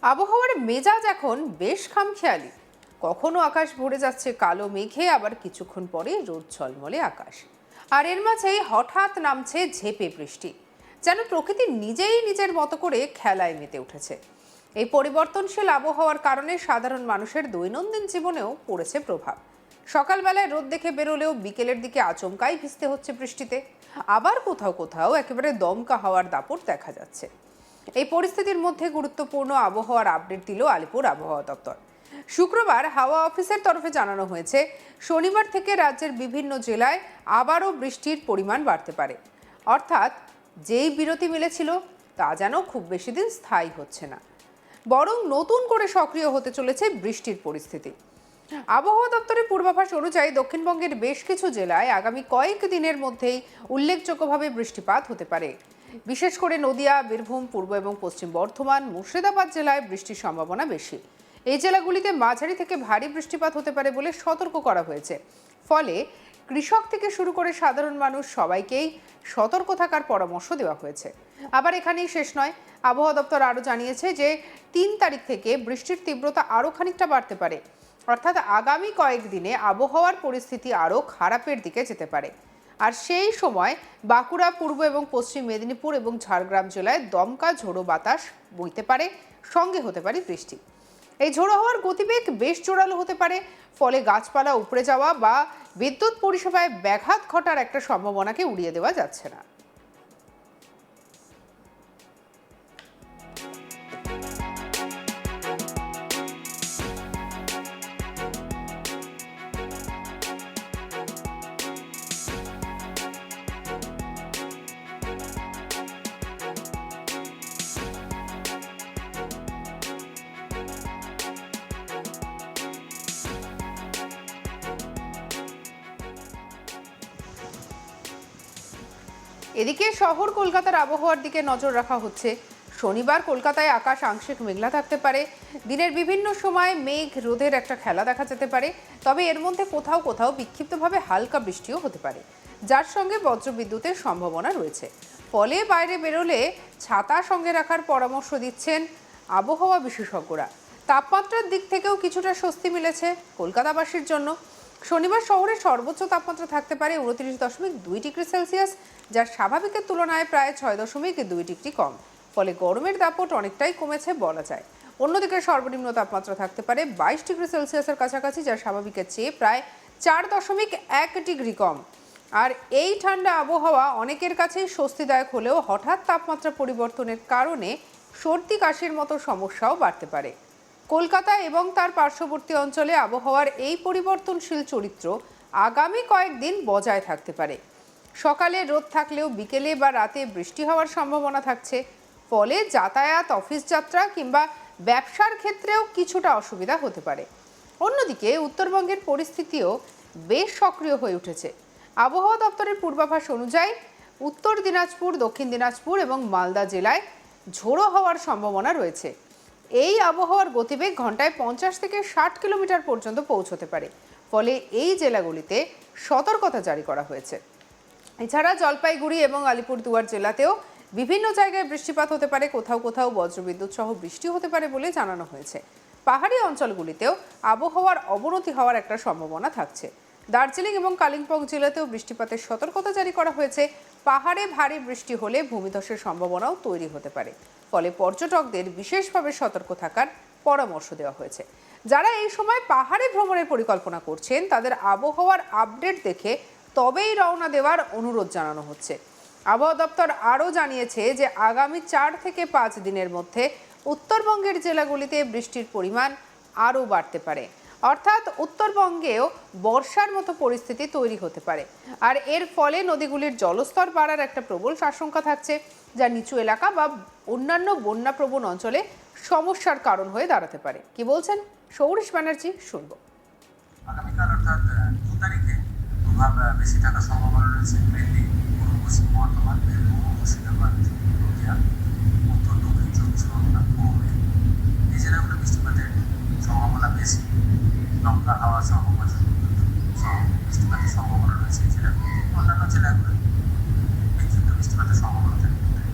আবহাওয়ার মেজাজ এখন বেশ খামখেয়ালি। কখনো আকাশ ভরে যাচ্ছে কালো মেঘে, আবার কিছুক্ষণ পরে রোদ ঝলমলে আকাশ। আর এর মাঝেই হঠাৎ নামছে ঝেঁপে বৃষ্টি, যেন প্রকৃতি নিজেই নিজের মতো করে খেলায় মেতে উঠেছে। এই পরিবর্তনশীল আবহাওয়ার কারণে সাধারণ মানুষের দৈনন্দিন জীবনেও পড়েছে প্রভাব। সকালবেলায় রোদ দেখে বেরোলেও বিকেলের দিকে আচমকাই ভিজতে হচ্ছে বৃষ্টিতে। আবার কোথাও কোথাও একেবারে দমকা হাওয়ার দাপট দেখা যাচ্ছে। এই পরিস্থিতির মধ্যে গুরুত্বপূর্ণ আবহাওয়ার আপডেট দিল আলিপুর আবহাওয়া দপ্তর। শুক্রবার হাওয়া অফিসের তরফে জানানো হয়েছে, শনিবার থেকে রাজ্যের বিভিন্ন জেলায় আবারও বৃষ্টির পরিমাণ বাড়তে পারে। অর্থাৎ যেই বিরতি মিলেছিল তা যেন খুব বেশি দিন স্থায়ী হচ্ছে না, বরং নতুন করে সক্রিয় হতে চলেছে বৃষ্টির পরিস্থিতি। আবহাওয়া দপ্তরের পূর্বাভাস অনুযায়ী দক্ষিণবঙ্গের বেশ কিছু জেলায় আগামী কয়েক দিনের মধ্যেই উল্লেখযোগ্যভাবে বৃষ্টিপাত হতে পারে। বিশেষ করে নদিয়া, বীরভূম, পূর্ব এবং পশ্চিম বর্ধমান, মুর্শিদাবাদ জেলায় বৃষ্টির সম্ভাবনা বেশি। এই জেলাগুলিতে মাঝারি থেকে ভারী বৃষ্টিপাত হতে পারে বলে সতর্ক করা হয়েছে। ফলে কৃষক থেকে শুরু করে সাধারণ মানুষ সবাইকেই সতর্ক থাকার পরামর্শ দেওয়া হয়েছে। আবার এখানেই শেষ নয়, আবহাওয়া দপ্তর আরও জানিয়েছে যে 3 তারিখ থেকে বৃষ্টির তীব্রতা আরও খানিকটা বাড়তে পারে। অর্থাৎ আগামী কয়েকদিনে আবহাওয়ার পরিস্থিতি আরও খারাপের দিকে যেতে পারে। আর সেই সময় বাঁকুড়া, পূর্ব এবং পশ্চিম মেদিনীপুর এবং ঝাড়গ্রাম জেলায় দমকা ঝোড়ো বাতাস বইতে পারে, সঙ্গে হতে পারে বৃষ্টি। এই ঝোড়ো হওয়ার গতিবেগ বেশ জোরালো হতে পারে, ফলে গাছপালা উপড়ে যাওয়া বা বিদ্যুৎ পরিষেবায় ব্যাঘাত ঘটার একটা সম্ভাবনাকে উড়িয়ে দেওয়া যাচ্ছে না। এদিকে শহর কলকাতার আবহাওয়ার দিকে নজর রাখা হচ্ছে। শনিবার কলকাতায় আকাশ আংশিক মেঘলা থাকতে পারে। দিনের বিভিন্ন সময় মেঘ রোদের একটা খেলা দেখা যেতে পারে, তবে এর মধ্যে কোথাও কোথাও বিক্ষিপ্তভাবে হালকা বৃষ্টিও হতে পারে, যার সঙ্গে বজ্রবিদ্যুতের সম্ভাবনা রয়েছে। ফলে বাইরে বেরোলে ছাতা সঙ্গে রাখার পরামর্শ দিচ্ছেন আবহাওয়া বিশেষজ্ঞরা। তাপমাত্রার দিক থেকেও কিছুটা স্বস্তি মিলেছে কলকাতাবাসীর জন্য। শনিবার শহরের সর্বোচ্চ তাপমাত্রা থাকতে পারে 29.2 ডিগ্রি সেলসিয়াস, যা স্বাভাবিকের তুলনায় প্রায় 6.2 ডিগ্রি কম। ফলে গরমের দাপট অনেকটাই কমেছে বলা যায়। অন্যদিকে সর্বনিম্ন তাপমাত্রা থাকতে পারে 22 ডিগ্রি সেলসিয়াসের কাছাকাছি, যা স্বাভাবিকের চেয়ে প্রায় 4.1 ডিগ্রি কম। আর এই ঠান্ডা আবহাওয়া অনেকের কাছেই স্বস্তিদায়ক হলেও হঠাৎ তাপমাত্রা পরিবর্তনের কারণে সর্দি কাশির মতো সমস্যাও বাড়তে পারে। কলকাতা এবং তার পার্শ্ববর্তী অঞ্চলে আবহাওয়ার এই পরিবর্তনশীল চরিত্র আগামী কয়েকদিন বজায় থাকতে পারে। সকালে রোদ থাকলেও বিকেলে বা রাতে বৃষ্টি হওয়ার সম্ভাবনা থাকছে। ফলে যাতায়াত, অফিস যাত্রা কিংবা ব্যবসার ক্ষেত্রেও কিছুটা অসুবিধা হতে পারে। অন্যদিকে উত্তরবঙ্গের পরিস্থিতিও বেশ সক্রিয় হয়ে উঠেছে। আবহাওয়া দপ্তরের পূর্বাভাস অনুযায়ী উত্তর দিনাজপুর, দক্ষিণ দিনাজপুর এবং মালদা জেলায় ঝোড়ো হওয়ার সম্ভাবনা রয়েছে। এই আবহাওয়ার গতিবেগ ঘন্টায় 50 থেকে 60 কিলোমিটার পর্যন্ত পৌঁছতে পারে। ফলে এই জেলাগুলিতে সতর্কতা জারি করা হয়েছে। এছাড়া জলপাইগুড়ি এবং আলিপুরদুয়ার জেলাতেও বিভিন্ন জায়গায় বৃষ্টিপাত হতে পারে, কোথাও কোথাও বজ্রবিদ্যুৎ সহ বৃষ্টি হতে পারে বলে জানানো হয়েছে। পাহাড়ি অঞ্চলগুলিতেও আবহাওয়ার অবনতি হওয়ার একটা সম্ভাবনা থাকছে। দার্জিলিং এবং কালিম্পং জেলাতেও বৃষ্টিপাতের সতর্কতা জারি করা হয়েছে। পাহাড়ে ভারী বৃষ্টি হলে ভূমিধসের সম্ভাবনাও তৈরি হতে পারে। ফলে পর্যটকদের বিশেষভাবে সতর্ক থাকার পরামর্শ দেওয়া হয়েছে। যারা এই সময় পাহাড়ে ভ্রমণের পরিকল্পনা করছেন, তাদের আবহাওয়ার আপডেট দেখে তবেই রওনা দেওয়ার অনুরোধ জানানো হচ্ছে। আবহাওয়া দপ্তর আরও জানিয়েছে যে আগামী 4 থেকে 5 দিনের মধ্যে উত্তরবঙ্গের জেলাগুলিতে বৃষ্টির পরিমাণ আরও বাড়তে পারে। অর্থাৎ উত্তরবঙ্গেও বর্ষার মতো পরিস্থিতি তৈরি হতে পারে। আর এর ফলে নদীগুলির জলস্তর বাড়ার একটা প্রবল আশঙ্কা থাকছে, যা নিচু এলাকা বা অন্যান্য বন্যাপ্রবণ অঞ্চলে সমস্যার কারণ হয়ে দাঁড়াতে পারে। কি বলছেন সৌরিশ ব্যানার্জি, শুনবো। আগামীকাল অর্থাৎ 2 তারিখে প্রভাব বেশি থাকার সম্ভাবনা রয়েছে। মেনলি পূর্ব পশ্চিম বর্ধমান, বীরভূম, মুর্শিদাবাদ, নদিয়া, উত্তর দক্ষিণ 24 পরগনা, পূর্ব এই জেলাগুলো বৃষ্টিপাতের সম্ভাবনা বেশি। দমকা হাওয়া সহ বৃষ্টিপাতের সম্ভাবনা রয়েছে এই জেলাগুলো। অন্যান্য জেলাগুলো বিক্ষিপ্ত বৃষ্টিপাতের সম্ভাবনা থাকতে পারে।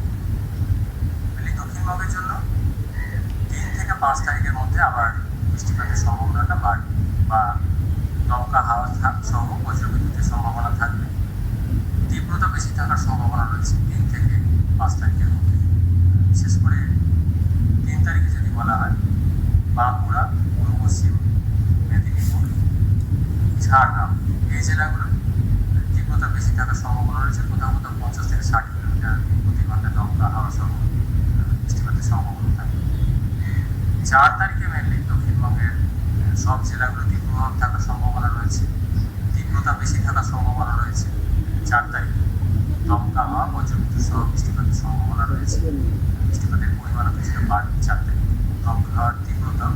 দক্ষিণবঙ্গের জন্য 3 থেকে 5 তারিখের মধ্যে আবার বৃষ্টিপাতের সম্ভাবনাটা বাড়বে বা দমকা হাওয়া সহ বজ্রবিদ্যুতের সম্ভাবনা থাকবে। তীব্রতা বেশি থাকার সম্ভাবনা রয়েছে 3 থেকে 5 তারিখের মধ্যে। বিশেষ করে 3 তারিখে যদি বলা হয়, বাঁকুড়া, পূর্ব পশ্চিম মেদিনীপুর, ঝাড়গ্রাম এই জেলাগুলো তীব্রতা বেশি থাকার সম্ভাবনা রয়েছে। কোথাও কোথাও 50 থেকে 60 কিলোমিটার প্রতি ঘন্টায় দমকা হাওয়া সহ বৃষ্টিপাতের সম্ভাবনা থাকবে। 4 তারিখে মেনলি দক্ষিণবঙ্গের সব জেলাগুলোতেই প্রভাব থাকার সম্ভাবনা রয়েছে। তীব্রতা বেশি থাকার সম্ভাবনা রয়েছে 4 তারিখে। দমকা হাওয়া বজ্রবিদ্যুৎ সহ বৃষ্টিপাতের সম্ভাবনা রয়েছে। বৃষ্টিপাতের পরিমাণও কিছুটা বাড়বে 4 তারিখে। দমকা হাওয়ার তীব্রতা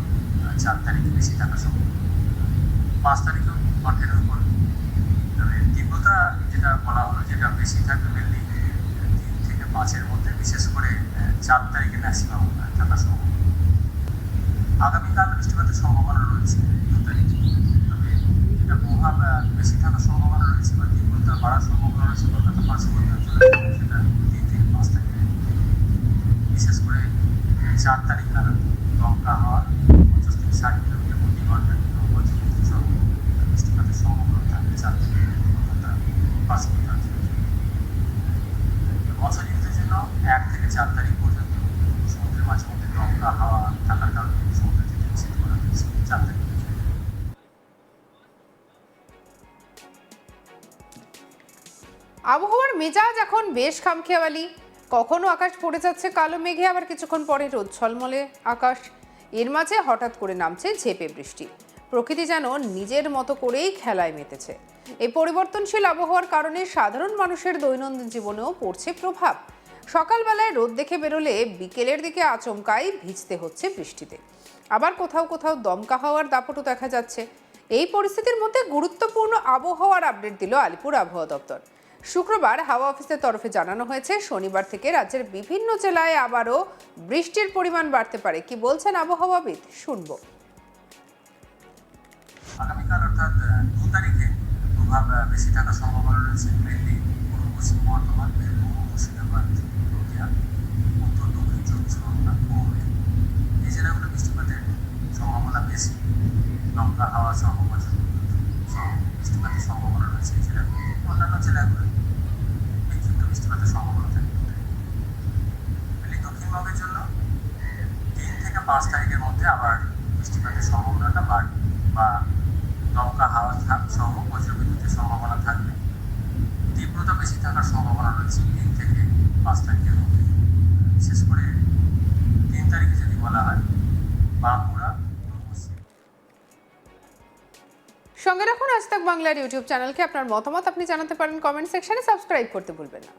4 তারিখে বেশি থাকার সম্ভাবনা। 5 তারিখেও কন্টিনিউ করবে। তবে তীব্রতা যেটা বলা হলো, যেটা বেশি থাকবে মেনলি 3 থেকে 5-এর মধ্যে, বিশেষ করে 4 তারিখে ম্যাক্সিমাম থাকার সম্ভাবনা। আগামীকাল বৃষ্টিপাতের সম্ভাবনা রয়েছে 2 তারিখে। তবে যেটা প্রভাব বেশি থাকার সম্ভাবনা রয়েছে বা তীব্রতা বাড়ার সম্ভাবনা রয়েছে কলকাতা পার্শ্ববর্তী অঞ্চলে, সেটা 3 থেকে 5 তারিখে। বিশেষ করে 4 তারিখ নাগাদ দমকা হাওয়া 50 থেকে 60 কিলোমিটার প্রতি ঘন্টায় বজ্রবিদ্যুৎ সহ বৃষ্টিপাতের সম্ভাবনা থাকবে 4 তারিখে কলকাতা পার্শ্ববর্তী অঞ্চলে। মৎস্য জীবিতের জন্য 1 থেকে 4 তারিখ পর্যন্ত সমুদ্রের মাঝে মধ্যে দমকা হাওয়া থাকার কারণে সমুদ্র যেতে নিষেধ করা হয়েছে 4 তারিখ। আবহাওয়ার মেজাজ এখন বেশ খামখেয়ালি। কখনো আকাশ পড়ে যাচ্ছে কালো মেঘে, আবার কিছুক্ষণ পরে রোদ ঝলমলে আকাশ। এর মাঝে হঠাৎ করে নামছে ঝেঁপে বৃষ্টি। প্রকৃতি যেন নিজের মতো করেই খেলায় মেতেছে। এই পরিবর্তনশীল আবহাওয়ার কারণে সাধারণ মানুষের দৈনন্দিন জীবনেও পড়ছে প্রভাব। সকালবেলায় রোদ দেখে বেরোলে বিকেলের দিকে আচমকাই ভিজতে হচ্ছে বৃষ্টিতে। আবার কোথাও কোথাও দমকা হাওয়ার দাপটও দেখা যাচ্ছে। এই পরিস্থিতির মধ্যে গুরুত্বপূর্ণ আবহাওয়ার আপডেট দিল আলিপুর আবহাওয়া দপ্তর। শুক্রবার হাওয়া অফিসের তরফে জানানো হয়েছে, শনিবার থেকে রাজ্যের বিভিন্ন জেলায় আবারও বৃষ্টির পরিমাণ বাড়তে পারে। কি বলছেন আবহাওয়াবিদ, শুনবো। আগামীকাল অর্থাৎ 2 তারিখে প্রভাব বেশি থাকার সম্ভাবনা রয়েছে মেনলি পূর্ব পশ্চিম বর্ধমান, বীরভূম, মুর্শিদাবাদ, নদিয়া, উত্তর দক্ষিণ 24 পরগনা, হুগলি এই জেলাগুলো বৃষ্টিপাতের সম্ভাবনা বেশি। দমকা হাওয়া সহ বজ্রবিদ্যুৎ সহ বৃষ্টিপাতের সম্ভাবনা রয়েছে এই জেলাগুলো। অন্যান্য জেলাগুলো বিক্ষিপ্ত বৃষ্টিপাতের সম্ভাবনা থাকে। মেনলি দক্ষিণবঙ্গের জন্য 3 থেকে 5 তারিখের মধ্যে আবার বৃষ্টিপাতের সম্ভাবনাটা বাড়বে বা দমকা হাওয়া সহ বজ্রবিদ্যুতের সম্ভাবনা থাকবে। তীব্রতা বেশি থাকার সম্ভাবনা রয়েছে 3 থেকে 5 তারিখের মধ্যে। বিশেষ করে 3 তারিখে যদি বলা হয়, বাঁকুড়া, পূর্ব পশ্চিম। সঙ্গে রাখুন আজ তাক বাংলার ইউটিউব চ্যানেলকে। আপনার মতামত আপনি জানাতে পারেন কমেন্ট সেকশনে। সাবস্ক্রাইব করতে ভুলবেন না।